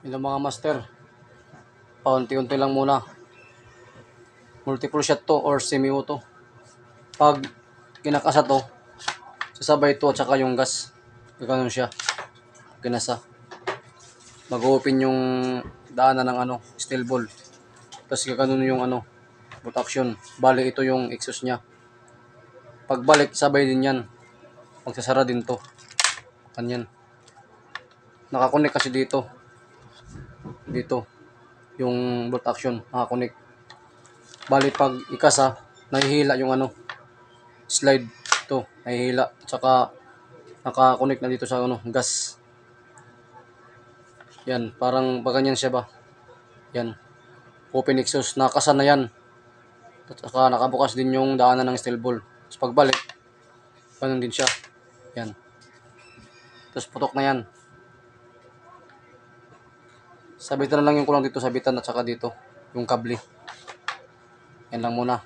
Yun mga master, paunti-unti lang muna. Multiple shot to or semi-auto. Pag kinakasa to, sasabay to at saka yung gas. Ganoon siya, kinasa. Mag-open yung daanan ng steel ball. Tapos ganoon yung bolt action. Bali ito yung exhaust niya. Pagbalik, sabay din yan. Magsasara din to. Kanyan. Nakakonect kasi dito. Dito. Yung bolt action, nakakonect. Bali pag ikasa, nahihila yung slide to, nahihila. Tsaka naka-connect na dito sa gas. Yan, parang ganyan siya ba? Yan. Open exhaust, nakasa na yan. At saka nakabukas din yung daanan ng steel ball. Tapos pagbalik, ganun din siya. Yan. Tapos putok na yan. Sabitan na lang yung kulang dito, sabitan at saka dito, yung kable. Yan lang muna.